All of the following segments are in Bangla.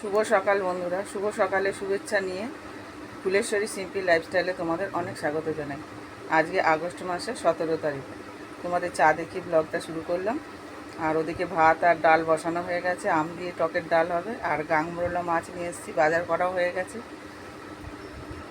শুভ সকাল বন্ধুরা, শুভ সকালে শুভেচ্ছা নিয়ে ফুলেশ্বরী সিম্পল লাইফস্টাইলে তোমাদের অনেক স্বাগত জানাই। আজকে আগস্ট মাসের 17 তারিখ। তোমাদের চা দেখি ব্লগটা শুরু করলাম। আর ওদিকে ভাত আর ডাল বসানো হয়ে গেছে, আম দিয়ে টকের ডাল হবে। আর গাংমরোলা মাছ নিয়ে এসেছি, বাজার করা হয়ে গেছে,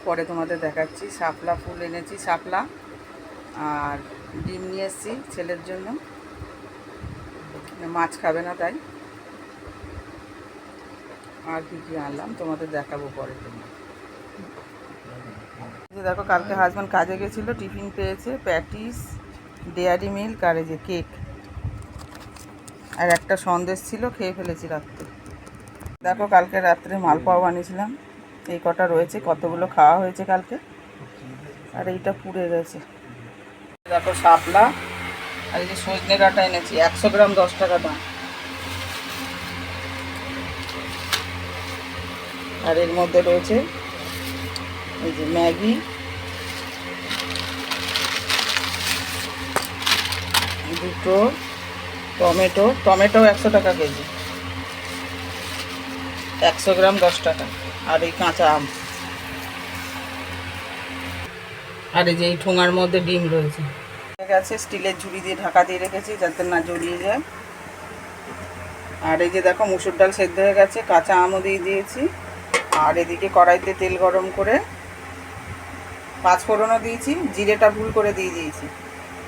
পরে তোমাদের দেখাচ্ছি। শাপলা ফুল এনেছি, শাপলা। আর ডিম নিয়ে এসেছি ছেলের জন্য, মাছ খাবে না তাই। আর কী আনলাম তোমাদের দেখাবো পরে। দেখো, কালকে হাজব্যান্ড কাজে গেছিলো, টিফিন পেয়েছে প্যাটিস, ডেয়ারি মিল্ক আর এই যে কেক আর একটা সন্দেশ ছিল, খেয়ে ফেলেছি রাত্রে। দেখো, কালকে রাত্রে মালপোয়া বানিয়েছিলাম, এই কটা রয়েছে, কতগুলো খাওয়া হয়েছে কালকে। আর এইটা পুড়ে গেছে। দেখো শাপলা আর এই যে সজনে ডাঁটা এনেছি, 100 গ্রাম 10 টাকা দাম। আর এর মধ্যে রয়েছে এই যে ম্যাগি, দুটো টমেটো 100 টাকা কেজি, 100 গ্রাম 10 টাকা। আর এই কাঁচা আম। আর এই যে এই ঠোঙার মধ্যে ডিম রয়েছে। ঠিক আছে, স্টিলের ঝুড়ি দিয়ে ঢাকা দিয়ে রেখেছি যাতে না জড়িয়ে যায়। আর এই যে দেখো, মুসুর ডাল সেদ্ধ হয়ে গেছে, কাঁচা আমও দিয়ে দিয়েছি। আর এদিকে কড়াইতে তেল গরম করে 5 ফোড়নও দিয়েছি, জিরেটা ভুল করে দিয়ে দিয়েছি,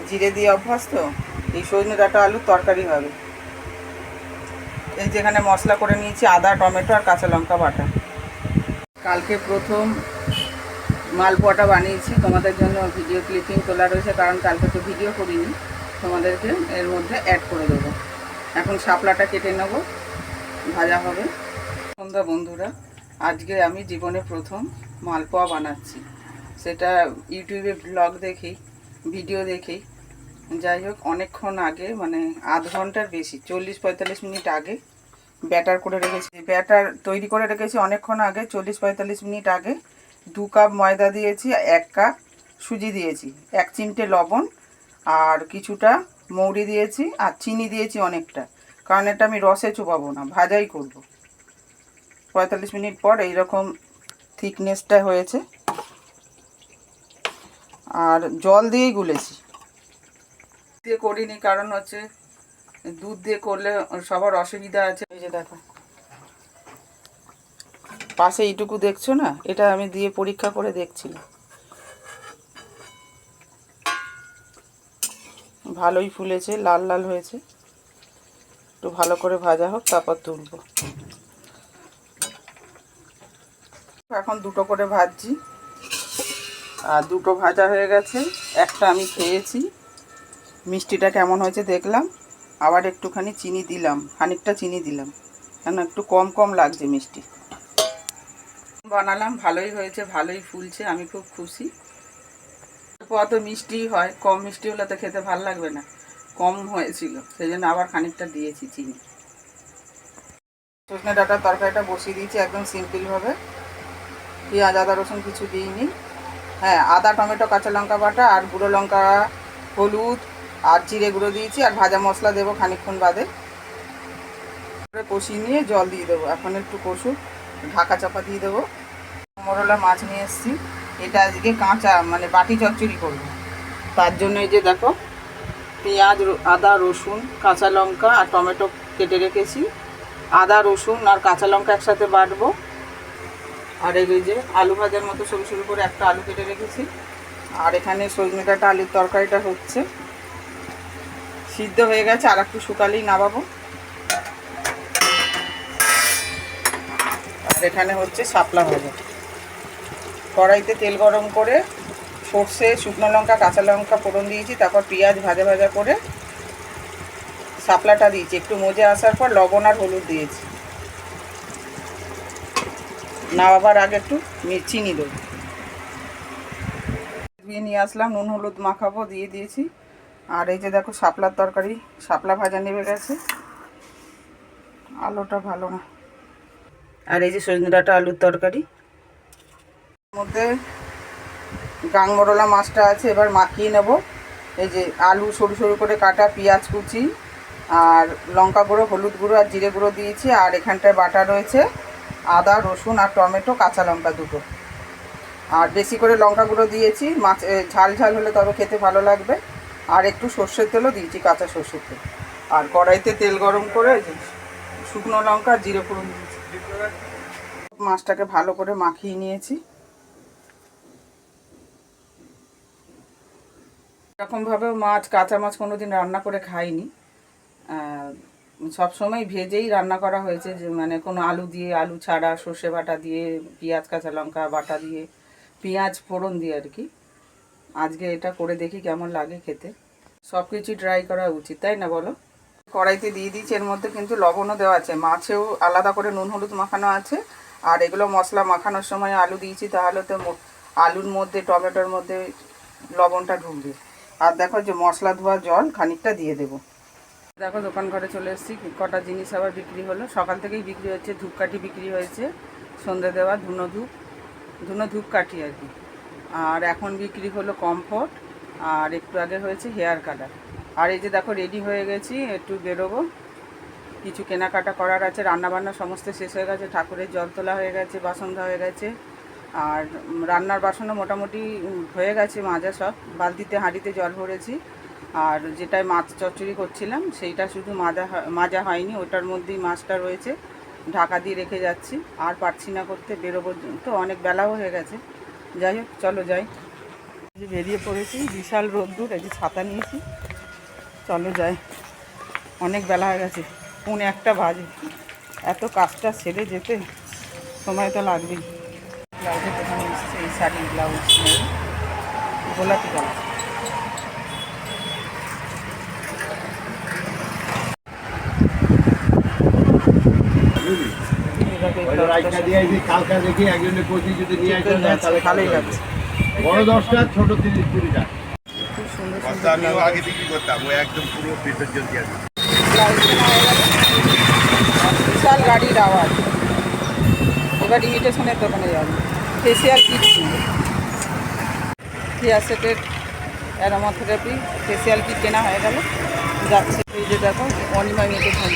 জিরে দিয়ে অভ্যাস তো। এই সজনে ডাঁটা আলুর তরকারি হবে। এই যেখানে মশলা করে নিয়েছি, আদা, টমেটো আর কাঁচা লঙ্কা বাটা। কালকে প্রথম মালপোয়াটা বানিয়েছি, তোমাদের জন্য ভিডিও ক্লিপিং তোলা রয়েছে, কারণ কালকে তো ভিডিও করিনি, তোমাদেরকে এর মধ্যে অ্যাড করে দেবো। এখন শাপলাটা কেটে নেব, ভাজা হবে। সন্ধ্যা বন্ধুরা, আজকে আমি জীবনে প্রথম মালপোয়া বানাচ্ছি, সেটা ইউটিউবে ব্লগ দেখেই, ভিডিও দেখেই। যাই হোক, অনেকক্ষণ আগে, মানে আধ ঘন্টার বেশি, 40-45 মিনিট আগে ব্যাটার করে রেখেছি। ব্যাটার তৈরি করে রেখেছি অনেকক্ষণ আগে, 40-45 মিনিট আগে। 2 কাপ ময়দা দিয়েছি, 1 কাপ সুজি দিয়েছি, 1 চিমটে লবণ আর কিছুটা মৌরি দিয়েছি, আর চিনি দিয়েছি অনেকটা, কারণ এটা আমি রসে চোবাবো না, ভাজাই করব। 45 মিনিট পর এইরকম থিকনেসটা হয়েছে। আর জল দিয়েই গুলেছি, দিয়ে করিনি, কারণ হচ্ছে দুধ দিয়ে করলে সবার অসুবিধা আছে। এই যে দেখো, পাশে এইটুকু দেখছো না, এটা আমি দিয়ে পরীক্ষা করে দেখছিলাম। ভালোই ফুলেছে, লাল লাল হয়েছে। একটু ভালো করে ভাজা হোক, তারপর তুলবো। এখন দুটো করে ভাজছি, আর দুটো ভাজা হয়ে গেছে। একটা আমি খেয়েছি, মিষ্টিটা কেমন হয়েছে দেখলাম, আবার একটুখানি চিনি দিলাম, খানিকটা চিনি দিলাম, কেন একটু কম কম লাগছে মিষ্টি। বানালাম, ভালোই হয়েছে, ভালোই ফুলছে, আমি খুব খুশি। অত মিষ্টি হয়, কম মিষ্টি হলে তো খেতে ভালো লাগবে না, কম হয়েছিল, সেই জন্য আবার খানিকটা দিয়েছি চিনি। সজনে ডাঁটার তরকারিটা বসিয়ে দিয়েছি একদম সিম্পলভাবে, পেঁয়াজ আদা রসুন কিছু দিইনি। হ্যাঁ, আদা, টমেটো, কাঁচা লঙ্কা বাটা আর গুঁড়ো লঙ্কা, হলুদ আর জিরে গুঁড়ো দিয়েছি, আর ভাজা মশলা দেবো খানিকক্ষণ বাদে। কষিয়ে নিয়ে জল দিয়ে দেবো, এখন একটু কষুক, ঢাকা চাপা দিয়ে দেবো। মরলা মাছ নিয়ে এসেছি, এটা আজকে কাঁচা, মানে বাটি চচ্চড়ি করবো। তার জন্য এই যে দেখো, পেঁয়াজ, আদা, রসুন, কাঁচা লঙ্কা আর টমেটো কেটে রেখেছি। আদা, রসুন আর কাঁচা লঙ্কা একসাথে বাটবো। আর এই যে আলু ভাজার মতো সরু সরু করে একটা আলু কেটে রেখেছি। আর এখানে সজনে ডাঁটা আলুর তরকারিটা হচ্ছে, সিদ্ধ হয়ে গেছে, আর একটু শুকালেই নামাবো। আর এখানে হচ্ছে শাপলা ভাজা। কড়াইতে তেল গরম করে সর্ষে, শুকনো লঙ্কা, কাঁচা লঙ্কা ফোড়ন দিয়েছি, তারপর পেঁয়াজ ভাজা ভাজা করে শাপলাটা দিয়েছি। একটু মজে আসার পর লবণ আর হলুদ দিয়েছি। নামাবার আগে একটু চিনি দেবো, দিয়ে নিয়ে আসলাম, নুন হলুদ মাখাবো, দিয়ে দিয়েছি। আর এই যে দেখো, শাপলার তরকারি, শাপলা ভাজা নেমে গেছে। আলুটা ভালো না। আর এই যে সজনে ডাঁটা আলুর তরকারি, মধ্যে গাংমরোলা মাছটা আছে, এবার মাখিয়ে নেব। এই যে আলু সরু সরু করে কাটা, পেঁয়াজ কুচি আর লঙ্কা গুঁড়ো, হলুদ গুঁড়ো আর জিরে গুঁড়ো দিয়েছি। আর এখানটায় বাটা রয়েছে আদা রসুন আর টমেটো কাঁচা লঙ্কা দুটো, আর বেশি করে লঙ্কা গুঁড়ো দিয়েছি, মাছ ঝাল ঝাল হলে তবে খেতে ভালো লাগবে। আর একটু সর্ষের তেলও দিয়েছি, কাঁচা সর্ষের তেল। আর কড়াইতে তেল গরম করে শুকনো লঙ্কা জিরে ফোড়ন দিয়েছি। মাছটাকে ভালো করে মাখিয়ে নিয়েছি। এরকমভাবেও মাছ, কাঁচা মাছ কোনোদিন রান্না করে খাইনি, সবসময় ভেজেই রান্না করা হয়েছে, যে মানে কোনো আলু দিয়ে, আলু ছাড়া, সর্ষে বাটা দিয়ে, পেঁয়াজ কাঁচা লঙ্কা বাটা দিয়ে, পেঁয়াজ ফোড়ন দিয়ে আর কি। আজকে এটা করে দেখি কেমন লাগে খেতে। সব কিছু ট্রাই করা উচিত, তাই না বলো? কড়াইতে দিয়ে দিয়েছি, এর মধ্যে কিন্তু লবণও দেওয়া আছে, মাছেও আলাদা করে নুন হলুদ মাখানো আছে। আর এগুলো মশলা মাখানোর সময় আলু দিয়েছি, তাহলে তো আলুর মধ্যে, টমেটোর মধ্যে লবণটা ঢুকবে। আর দেখো যে মশলা ধোয়া জল খানিকটা দিয়ে দেবো। দেখো দোকান ঘরে চলে এসেছি, কটা জিনিস আবার বিক্রি হলো। সকাল থেকেই বিক্রি হচ্ছে, ধূপকাঠি বিক্রি হয়েছে, সন্ধে দেওয়া ধুনো ধূপকাঠি আর কি। আর এখন বিক্রি হলো কমফোর্ট, আর একটু আগে হয়েছে হেয়ার কালার। আর এই যে দেখো রেডি হয়ে গেছি, একটু বেরোবো, কিছু কেনাকাটা করার আছে। রান্নাবান্না সমস্ত শেষ হয়ে গেছে, ঠাকুরের জল তোলা হয়ে গেছে, বাসন ধোয়া হয়ে গেছে। আর রান্নার বাসনও মোটামুটি হয়ে গেছে মাজা, সব বালতিতে হাঁড়িতে জল ভরেছি। আর যেটায় মাছ চচ্চড়ি করছিলাম সেইটা শুধু মাজা হয়নি, ওটার মধ্যেই মাছটা রয়েছে, ঢাকা দিয়ে রেখে যাচ্ছি। আর পারছি না করতে, বেরোবো তো, অনেক বেলাও হয়ে গেছে। যাই হোক, চলো যাই। বেরিয়ে পড়েছি, বিশাল রোদ্দুর, এই যে ছাতা নিয়েছি, চলো যাই। অনেক বেলা হয়ে গেছে, 1:45 বাজে। এত কাজটা ছেড়ে যেতে সময় তো লাগবেই। ব্লাউজের দোকানে এসেছে, এই শাড়ির ব্লাউজ নেই, গোলাপি কালার। ভালোই লাগছে, বড় 10টা, ছোট 30-40টা। খুব সুন্দর সুন্দর। আমিও আগে বিক্রি করতাম, ও একদম পুরো বিসর্জন দিয়ে দিই। বিশাল গাড়ির আওয়াজ। এবার ইমিটেশনের দোকানে যাবো, ফেসিয়াল কিট কিনবো। হেয়ার সেটের অ্যারোমাথেরাপি ফেসিয়াল কিট কেনা হয়ে গেল, যাচ্ছে। এই যে দেখো অনিমা ইমিটেশন,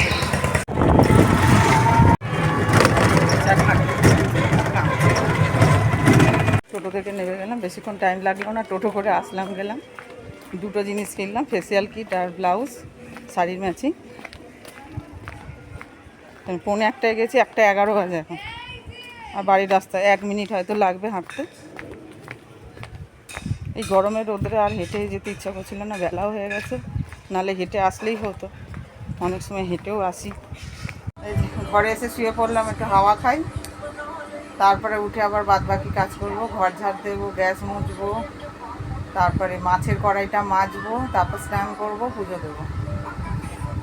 টোটো থেকে নেমে গেলাম, বেশিক্ষণ টাইম লাগলো না, টোটো করে আসলাম, গেলাম, দুটো জিনিস কিনলাম, ফেসিয়াল কিট আর ব্লাউজ, শাড়ির ম্যাচিং। 1:45 গেছি, 1:11 বাজে এখন। আর বাড়ির রাস্তায় 1 মিনিট হয়তো লাগবে হাঁটতে। এই গরমের রোদরে আর হেঁটে যেতে ইচ্ছা করছিল না, বেলাও হয়ে গেছে, নাহলে হেঁটে আসলেই হতো। অনেক সময় হেঁটেও আসি। এই ঘরে এসে শুয়ে পড়লাম, একটু হাওয়া খাই, তারপরে উঠে আবার বাদবাকি কাজ করব। ঘর ঝাড় দেবো, গ্যাস মুছবো, তারপরে মাছের কড়াইটা মাজবো, তারপর স্নান করব, পুজো দেবো।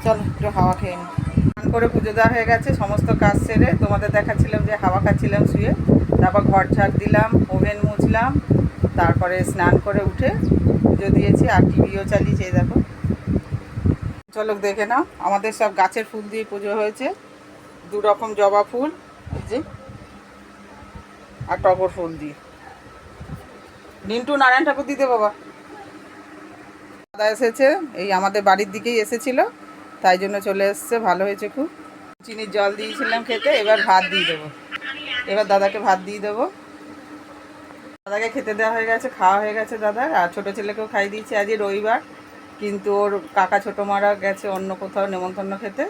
চলো একটু হাওয়া খেয়ে নিই। স্নান করে পুজো দেওয়া হয়ে গেছে, সমস্ত কাজ সেরে তোমাদের দেখাচ্ছিলাম যে হাওয়া খাচ্ছিলাম শুয়ে। তারপর ঘর ঝাড় দিলাম, ওভেন মুছলাম, তারপরে স্নান করে উঠে পুজো দিয়েছি, আর টিভিও চালিয়েছি। দেখো, চলো দেখে নাও, আমাদের সব গাছের ফুল দিয়ে পুজো হয়েছে। 2 রকম জবা ফুল, এই যে, আর টগর ফুল দিয়ে। নিন্টু নারায়ণ ঠাকুর দিতে বাবা। দাদা এসেছে, এই আমাদের বাড়ির দিকেই এসেছিল, তাই জন্য চলে এসছে, ভালো হয়েছে খুব। চিনির জল দিয়েছিলাম খেতে, এবার ভাত দিয়ে দেবো। এবার দাদাকে ভাত দিয়ে দেবো। দাদাকে খেতে দেওয়া হয়ে গেছে, খাওয়া হয়ে গেছে দাদার, আর ছোটো ছেলেকেও খাই দিয়েছি। আজই রবিবার, কিন্তু ওর কাকা ছোটো মারা গেছে অন্য কোথাও নেমন্তন্ন খেতে,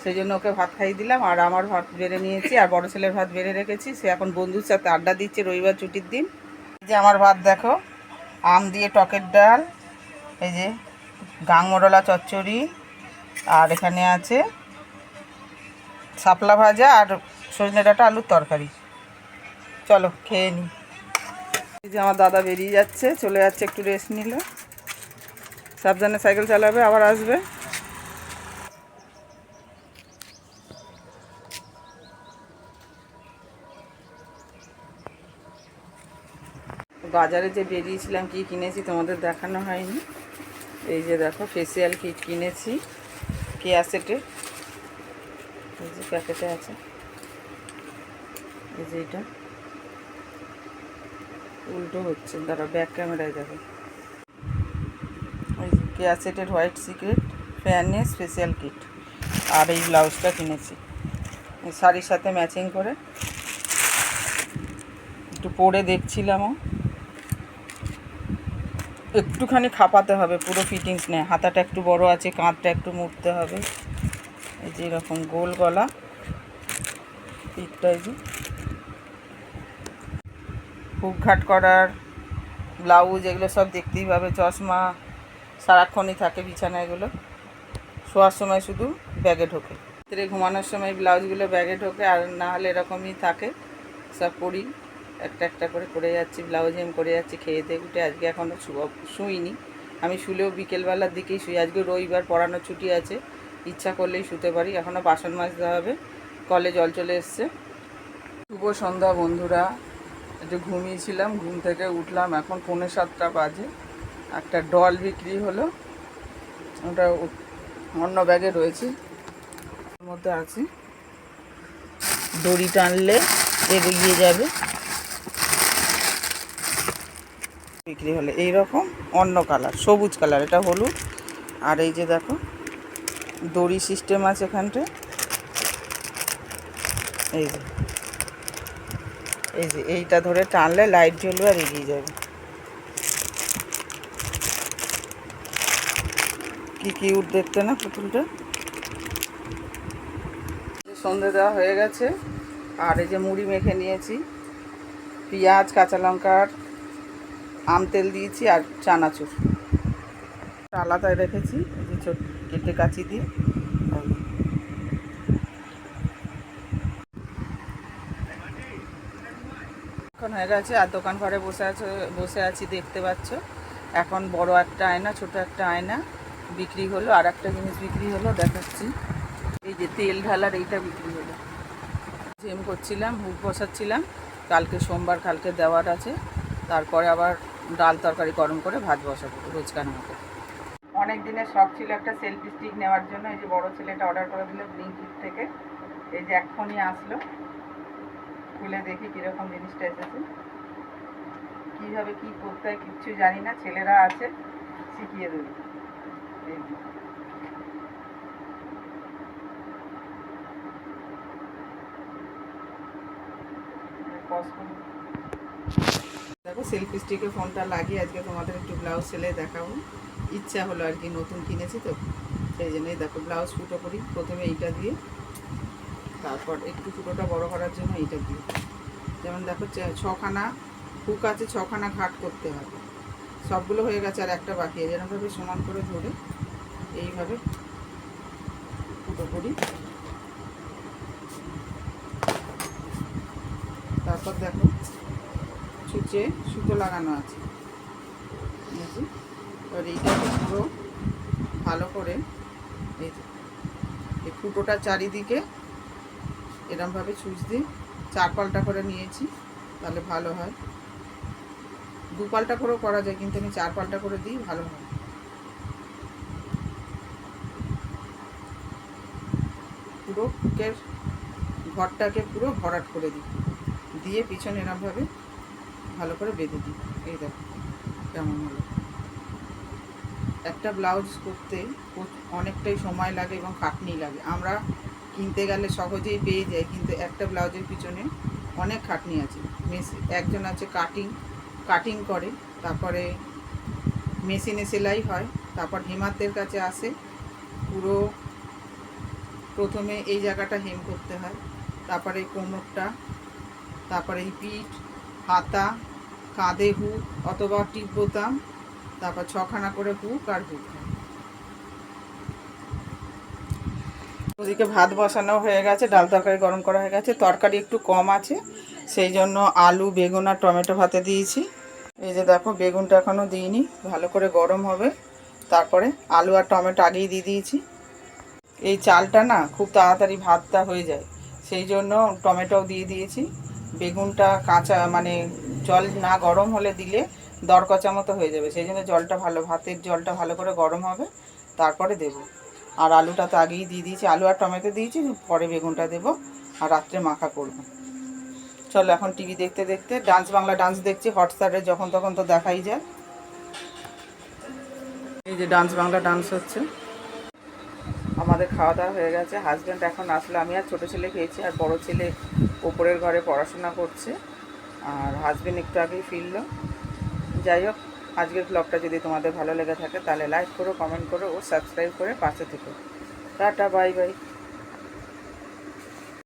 সেই জন্য ওকে ভাত খাইয়ে দিলাম। আর আমার ভাত বেড়ে নিয়েছি, আর বড়ো ছেলের ভাত বেড়ে রেখেছি, সে এখন বন্ধুর সাথে আড্ডা দিচ্ছে রবিবার ছুটির দিন। এই যে আমার ভাত দেখো, আম দিয়ে টকের ডাল, এই যে গাংমরলা চচ্চড়ি, আর এখানে আছে শাপলা ভাজা আর সজনে ডাঁটা আলুর তরকারি। চলো খেয়ে নিই। এই যে আমার দাদা বেরিয়ে যাচ্ছে, চলে যাচ্ছে, একটু রেস্ট নিল, সাবধানে সাইকেল চালাবে, আবার আসবে। বাজারে যে বেরিয়েছিলাম, কি কিনেছি তোমাদের দেখানো হয়নি। এই যে দেখো ফেসিয়াল কিট কিনেছি, কেয়া সেটে, এই যে প্যাকেটে আছে, এই যে এটা উল্টো হচ্ছে, দাঁড়া ব্যাক ক্যামেরায় দেখো। এই যে কেয়া সেটের white secret fairness facial kit, আর এই ব্লাউজটা কিনেছি শাড়ির সাথে ম্যাচিং করে। একটু পরে দেখছিলামও, একটুখানি খাপাতে হবে, পুরো ফিটিংস নেই। হাতাটা একটু বড় আছে, কাঁধটা একটু মুড়তে হবে। এই যে এরকম গোল গলা, পিঠটা এই যে হুক ঘাট করার ব্লাউজ, এগুলো সব দেখতেই পাবে। চশমা সারাক্ষণই থাকে বিছানায়, এগুলো শোয়ার সময় শুধু ব্যাগে ঢোকে, রাত্রে ঘুমানোর সময় ব্লাউজগুলো ব্যাগে ঢোকে, আর না হলে এরকমই থাকে। সব পরি, একটা একটা করে করে যাচ্ছি, ব্লাউজ হেম করে যাচ্ছি খেয়ে দিয়ে উঠে। আজকে এখনও শুইনি, আমি শুলেও বিকেলবেলার দিকেই শুই। আজকে রবিবার, পড়ানোর ছুটি আছে, ইচ্ছা করলেই শুতে পারি। এখনও বাসন মাজতে হবে, কলে জল চলে এসছে। শুভ সন্ধ্যা বন্ধুরা, একটু ঘুমিয়েছিলাম, ঘুম থেকে উঠলাম, এখন 6:45 বাজে। একটা ডল বিক্রি হলো, ওটা অন্য ব্যাগে রয়েছে, ওর মধ্যে আছে, দড়ি টানলে এগিয়ে যাবে। বিক্রি হলে এইরকম অন্য কালার, সবুজ কালার, এটা হলুদ। আর এই যে দেখো দড়ি সিস্টেম আছে এখানটায়, এই যে এই যে এইটা ধরে টানলে লাইট জ্বলবে আর এগিয়ে যাবে। কি কিউট দেখতে না পুতুলটা। সন্ধে দেওয়া হয়ে গেছে, আর এই যে মুড়ি মেখে নিয়েছি, পেঁয়াজ, কাঁচা লঙ্কার আম তেল দিয়েছি, আর চানাচুর আলাদায় রেখেছি, এই যে ছোট কেটে কাচি দিয়ে। এখন হয়ে গেছে, আর দোকান ঘরে বসে আছি, দেখতে পাচ্ছ। এখন বড় একটা আয়না, ছোট একটা আয়না বিক্রি হলো, আর একটা জিনিস বিক্রি হলো দেখাচ্ছি। এই যে তেল ঢালার এইটা বিক্রি হলো। হেম করছিলাম, হুক বসাচ্ছিলাম, কালকে সোমবার, কালকে দেওয়ার আছে। তারপরে আবার ডাল তরকারি গরম করে ভাত বসাবো রোজকার মতো। অনেক দিনের শখ ছিল একটা সেলফি স্টিক নেওয়ার জন্য। এই যে বড় ছেলেটা অর্ডার করে দিল ব্লিঙ্কিট থেকে, এই যে এখনই আসলো, খুলে দেখি কীরকম জিনিসটা এসেছে। কীভাবে কী করতে হয় কিচ্ছু জানি না, ছেলেরা আছে শিখিয়ে দেবে। এই দেখো সেলফি স্টিকে ফোনটা লাগিয়ে আজকে তোমাদের একটু ব্লাউজ সেলাই দেখাবো, ইচ্ছা হলো আর কি, নতুন কিনেছি তো সেই জন্যই। দেখো ব্লাউজ ফুটো করি প্রথমে এইটা দিয়ে, তারপর একটু ফুটোটা বড় করার জন্য এইটা দিয়ে। যেমন দেখো 6খানা হুক আছে, 6খানা ঘাট করতে হবে। সবগুলো হয়ে গেছে, আর একটা বাকি আছে। যেরকমভাবে সমান করে ধরে এইভাবে ফুটো করি। তারপর দেখো ছুঁচে সুতো লাগানো আছে, এবার এইটাকে পুরো ভালো করে এই ফুটোটা চারিদিকে এরমভাবে ছুঁচ দিই। 4 পাল্টা করে নিয়েছি, তাহলে ভালো হয়। 2 পাল্টা করেও করা যায়, কিন্তু আমি 4 পাল্টা করে দিই, ভালো হয়। পুরো হুকের ঘরটাকে পুরো ভরাট করে দিই, দিয়ে পিছনে এরমভাবে ভালো করে বেঁধে দিই। এই দেখো কেমন হলো। একটা ব্লাউজ করতে অনেকটাই সময় লাগে এবং খাটনি লাগে। আমরা কিনতে গেলে সহজেই পেয়ে যাই, কিন্তু একটা ব্লাউজের পিছনে অনেক খাটনি আছে। একজন আছে কাটিং করে, তারপরে মেশিনে সেলাই হয়, তারপর হেমারদের কাছে আসে, পুরো প্রথমে এই জায়গাটা হেম করতে হয়, তারপরে কোমরটা, তারপরে এই পিঠ, হাতা, কাঁধে হুক অথবা টিপ বোতাম, তারপর 6খানা করে হুক আর হুক। ওদিকে ভাত বসানো হয়ে গেছে, ডাল তরকারি গরম করা হয়ে গেছে। তরকারি একটু কম আছে, সেই জন্য আলু, বেগুন আর টমেটো ভাতে দিয়েছি। এই যে দেখো বেগুনটা এখনও দিইনি, ভালো করে গরম হবে, তারপরে আলু আর টমেটো আগেই দিয়ে দিয়েছি। এই চালটা না খুব তাড়াতাড়ি ভাতটা হয়ে যায়, সেই জন্য টমেটোও দিয়ে দিয়েছি। বেগুনটা কাঁচা, মানে জল না গরম হলে দিলে দরকচা মতো হয়ে যাবে, সেই জন্য ভাতের জলটা ভালো করে গরম হবে, তারপরে দেবো। আর আলুটা তো আগেই দিয়ে দিয়েছি, আলু আর টমেটো দিয়েছি, পরে বেগুনটা দেবো, আর রাত্রে মাখা করবো। চলো এখন টিভি দেখতে দেখতে বাংলা ডান্স দেখছি, হটস্টারে যখন তখন তো দেখাই যায়। এই যে বাংলা ডান্স হচ্ছে। আমাদের খাওয়া দাওয়া হয়ে গেছে, হাজব্যান্ড এখন আসলো, আমি আর ছোটো ছেলে খেয়েছি, আর বড় ছেলে ওপরের ঘরে পড়াশোনা করছে। আর হাজবেন্ড একটু আগেই ফিরলো। যাই হোক, আজকের ব্লগটা যদি তোমাদের ভালো লেগে থাকে তাহলে লাইক করো, কমেন্ট করো ও সাবস্ক্রাইব করে পাশে থেকো। Tata, bye bye.